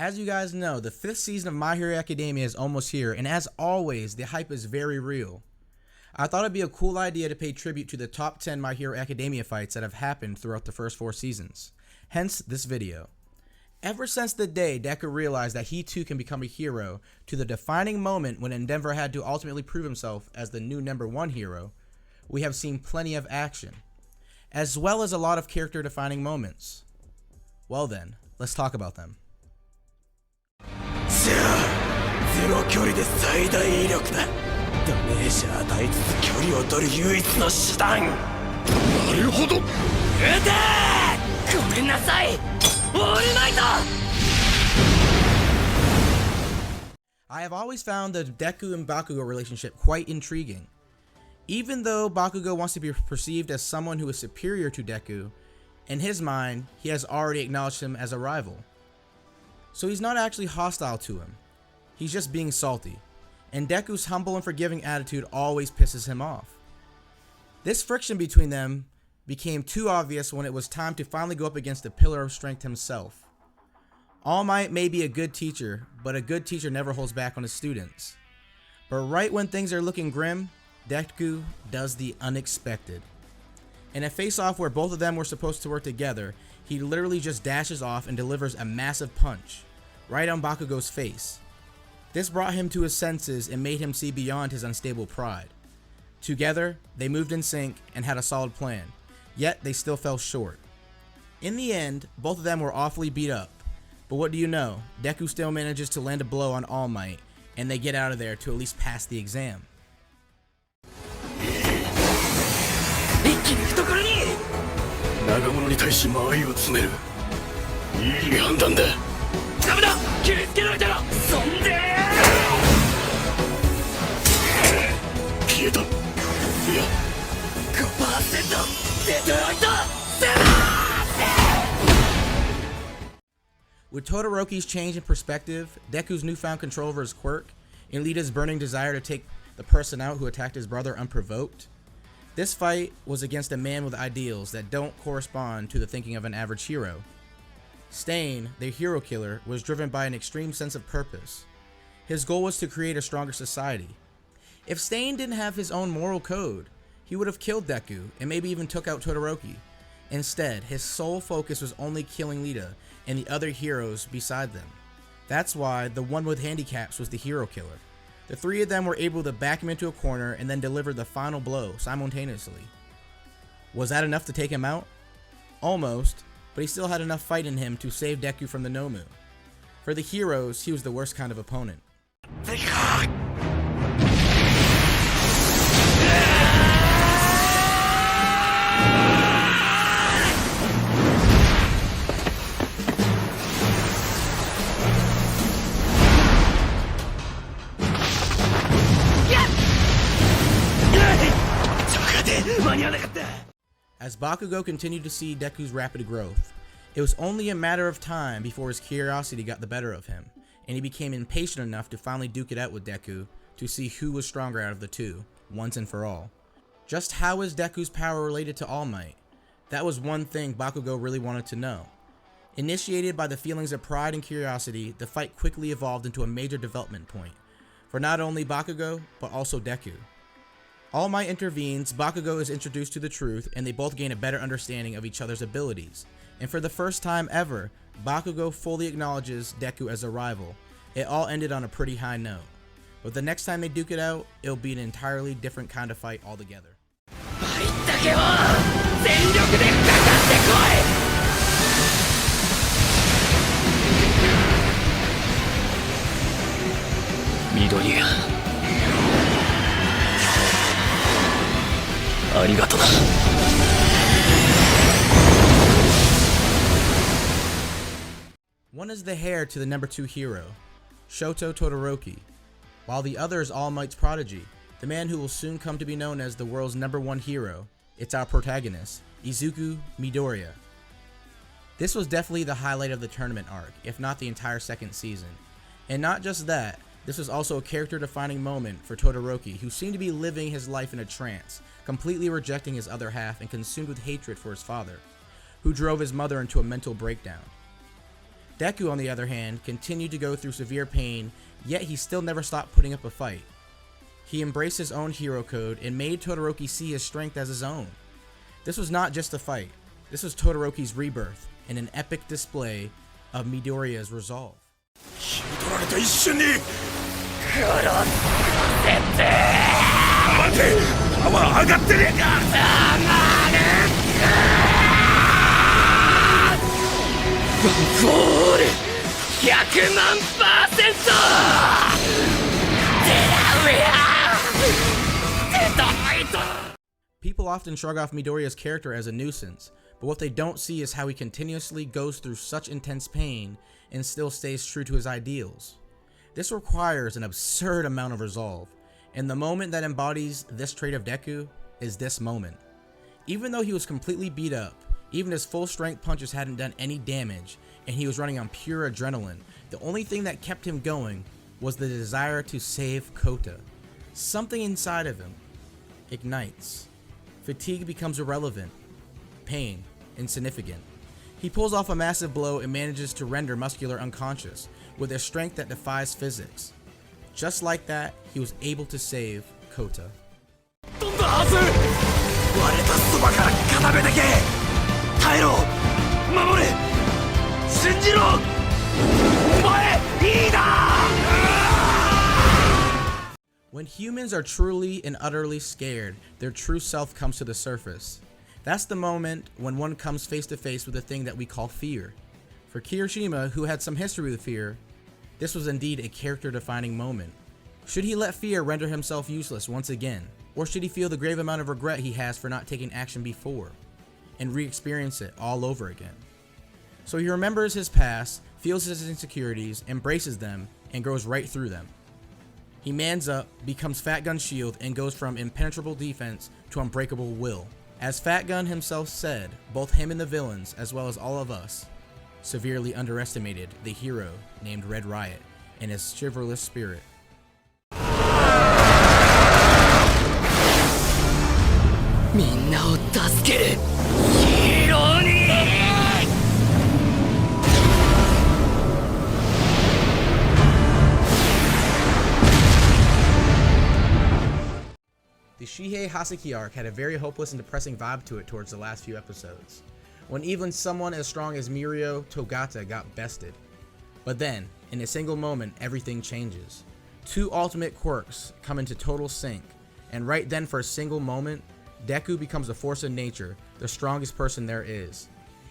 As you guys know, the 5th season of My Hero Academia is almost here, and as always, the hype is very real. I thought it'd be a cool idea to pay tribute to the top 10 My Hero Academia fights that have happened throughout the first 4 seasons. Hence, this video. Ever since the day Deku realized that he too can become a hero, to the defining moment when Endeavor had to ultimately prove himself as the new #1 hero, we have seen plenty of action, as well as a lot of character defining moments. Well then, let's talk about them. じゃあ、ゼロ距離で最大威力だ。ダメージ与えつつ距離を取る唯一の手段。なるほど。撃てー！ごめんなさい。オールマイト。I have always found the Deku and Bakugou relationship quite intriguing. Even though Bakugou wants to be perceived as someone who is superior to Deku, in his mind, he has already acknowledged him as a rival. So he's not actually hostile to him, he's just being salty, and Deku's humble and forgiving attitude always pisses him off. This friction between them became too obvious when it was time to finally go up against the Pillar of Strength himself. All Might may be a good teacher, but a good teacher never holds back on his students. But right when things are looking grim, Deku does the unexpected. In a face-off where both of them were supposed to work together, he literally just dashes off and delivers a massive punch, right on Bakugou's face. This brought him to his senses and made him see beyond his unstable pride. Together, they moved in sync and had a solid plan, yet they still fell short. In the end, both of them were awfully beat up, but what do you know, Deku still manages to land a blow on All Might, and they get out of there to at least pass the exam. 一気に懐に長物に対し間合いを詰めるいい判断だダメだ気をつけられたらそんで消えたいや 5% デトロイトセラー With Todoroki's change in perspective, Deku's newfound control over his quirk, and Lita's burning desire to take the person out who attacked his brother unprovoked, this fight was against a man with ideals that don't correspond to the thinking of an average hero. Stain, the hero killer, was driven by an extreme sense of purpose. His goal was to create a stronger society. If Stain didn't have his own moral code, he would have killed Deku and maybe even took out Todoroki. Instead, his sole focus was only killing Lita and the other heroes beside them. That's why the one with handicaps was the hero killer. The 3 of them were able to back him into a corner and then deliver the final blow simultaneously. Was that enough to take him out? Almost, but he still had enough fight in him to save Deku from the Nomu. For the heroes, he was the worst kind of opponent. As Bakugou continued to see Deku's rapid growth, it was only a matter of time before his curiosity got the better of him, and he became impatient enough to finally duke it out with Deku to see who was stronger out of the two, once and for all. Just how is Deku's power related to All Might? That was one thing Bakugou really wanted to know. Initiated by the feelings of pride and curiosity, the fight quickly evolved into a major development point, for not only Bakugou, but also Deku. All Might intervenes, Bakugou is introduced to the truth, and they both gain a better understanding of each other's abilities. And for the first time ever, Bakugou fully acknowledges Deku as a rival. It all ended on a pretty high note. But the next time they duke it out, it'll be an entirely different kind of fight altogether. Midoriya ありがとな One is the heir to the #2 hero, Shoto Todoroki, while the other is All Might's prodigy, the man who will soon come to be known as the world's #1 hero. It's our protagonist, Izuku Midoriya. This was definitely the highlight of the tournament arc, if not the entire second season. And not just that, this was also a character-defining moment for Todoroki, who seemed to be living his life in a trance, completely rejecting his other half and consumed with hatred for his father, who drove his mother into a mental breakdown. Deku, on the other hand, continued to go through severe pain, yet he still never stopped putting up a fight. He embraced his own hero code and made Todoroki see his strength as his own. This was not just a fight, this was Todoroki's rebirth and an epic display of Midoriyas Resolve. 取られた一瞬に殺せて待てパワー上がってねワンフォール100万%デラウェアデトロイト People often shrug off Midoriya's character as a nuisance, but what they don't see is how he continuously goes through such intense pain and still stays true to his ideals. This requires an absurd amount of resolve, and the moment that embodies this trait of Deku is this moment. Even though he was completely beat up, even his full strength punches hadn't done any damage, and he was running on pure adrenaline, the only thing that kept him going was the desire to save Kota. Something inside of him ignites. Fatigue becomes irrelevant. Pain insignificant. He pulls off a massive blow and manages to render Muscular unconscious with a strength that defies physics. Just like that, he was able to save Kota. 飛んだはず割れたそばから固めてけ耐えろ守れ信じろお前リーダー When humans are truly and utterly scared, their true self comes to the surface. That's the moment when one comes face to face with the thing that we call fear. For Kirishima, who had some history with fear, this was indeed a character-defining moment. Should he let fear render himself useless once again, or should he feel the grave amount of regret he has for not taking action before, and re-experience it all over again? So he remembers his past, feels his insecurities, embraces them, and grows right through them. He mans up, becomes Fat Gun's shield, and goes from impenetrable defense to unbreakable will. As Fat Gun himself said, both him and the villains, as well as all of us, severely underestimated the hero named Red Riot and his chivalrous spirit. みんなを助けるヒーローに The Shihei Haseki arc had a very hopeless and depressing vibe to it towards the last few episodes, when even someone as strong as Mirio Togata got bested. But then, in a single moment, everything changes. Two ultimate quirks come into total sync, and right then for a single moment, Deku becomes a force of nature, the strongest person there is.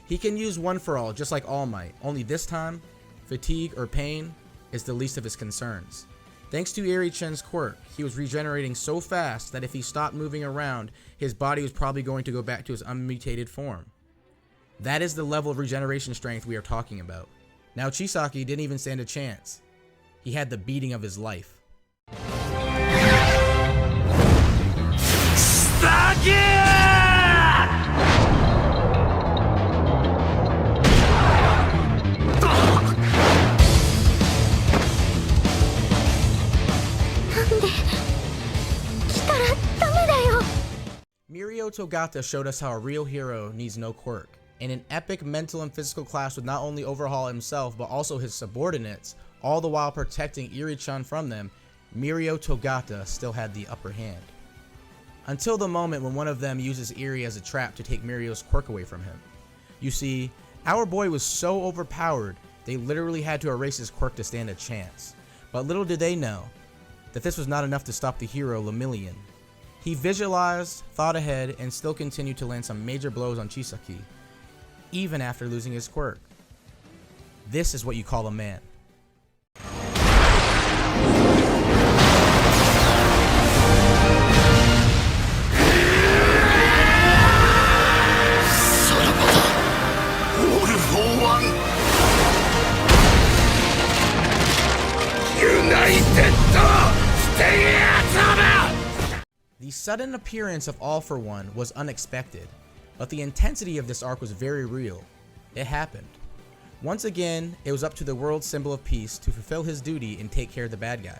He can use One for All just like All Might, only this time, fatigue or pain is the least of his concerns. Thanks to Eri-chan's quirk, he was regenerating so fast that if he stopped moving around, his body was probably going to go back to his unmutated form. That is the level of regeneration strength we are talking about. Now Chisaki didn't even stand a chance. He had the beating of his life. Mirio Togata showed us how a real hero needs no quirk. In an epic mental and physical clash would not only overhaul himself but also his subordinates, all the while protecting Eri-chan from them, Mirio Togata still had the upper hand. Until the moment when one of them uses Eri as a trap to take Mirio's quirk away from him. You see, our boy was so overpowered, they literally had to erase his quirk to stand a chance. But little did they know that this was not enough to stop the hero Lemillion. He visualized, thought ahead, and still continued to land some major blows on Chisaki, even after losing his quirk. This is what you call a man. The sudden appearance of All for One was unexpected, but the intensity of this arc was very real. It happened. Once again, it was up to the world's symbol of peace to fulfill his duty and take care of the bad guy.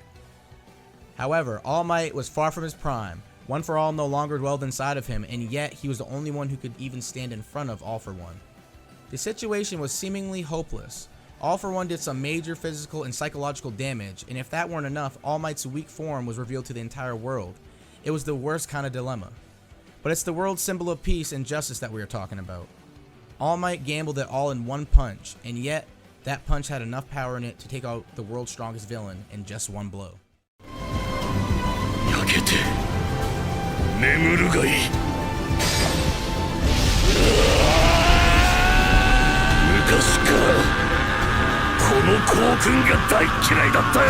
However, All Might was far from his prime. One for All no longer dwelled inside of him, and yet he was the only one who could even stand in front of All for One. The situation was seemingly hopeless. All for One did some major physical and psychological damage, and if that weren't enough, All Might's weak form was revealed to the entire world. It was the worst kind of dilemma. But it's the world's symbol of peace and justice that we are talking about. All Might gambled it all in one punch, and yet, that punch had enough power in it to take out the world's strongest villain in just one blow. 焼けて眠るがいい。昔からこの校訓が大嫌いだったよ。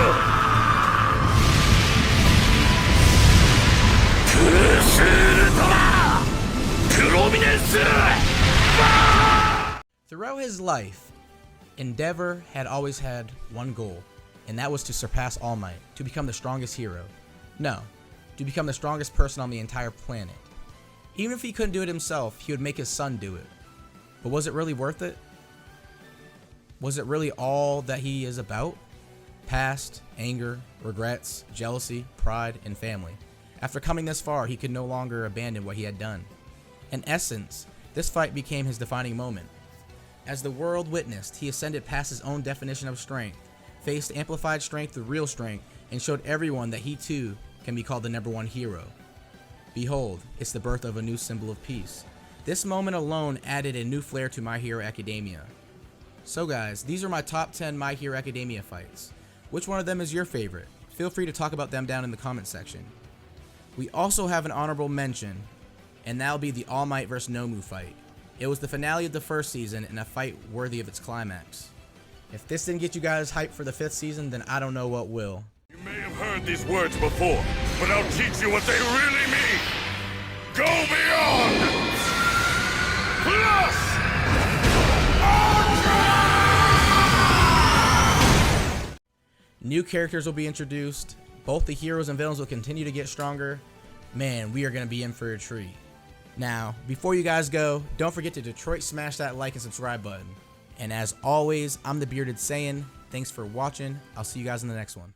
クルスールトラプロミネンス。 Throughout his life, Endeavor had always had one goal, and that was to surpass All Might, to become the strongest hero. No, to become the strongest person on the entire planet. Even if he couldn't do it himself, he would make his son do it. But was it really worth it? Was it really all that he is about? Past, anger, regrets, jealousy, pride, and family. After coming this far, he could no longer abandon what he had done. In essence, this fight became his defining moment. As the world witnessed, he ascended past his own definition of strength, faced amplified strength through real strength, and showed everyone that he too can be called the #1 hero. Behold, it's the birth of a new symbol of peace. This moment alone added a new flair to My Hero Academia. So guys, these are my top 10 My Hero Academia fights. Which one of them is your favorite? Feel free to talk about them down in the comment section. We also have an honorable mention, and that'll be the All Might vs Nomu fight. It was the finale of the first season and a fight worthy of its climax. If this didn't get you guys hyped for the 5th season, then I don't know what will. You may have heard these words before, but I'll teach you what they really mean. Go beyond! Plus! New characters will be introduced. Both the heroes and villains will continue to get stronger. Man, we are going to be in for a treat. Now, before you guys go, don't forget to Detroit smash that like and subscribe button. And as always, I'm the Bearded Saiyan. Thanks for watching. I'll see you guys in the next one.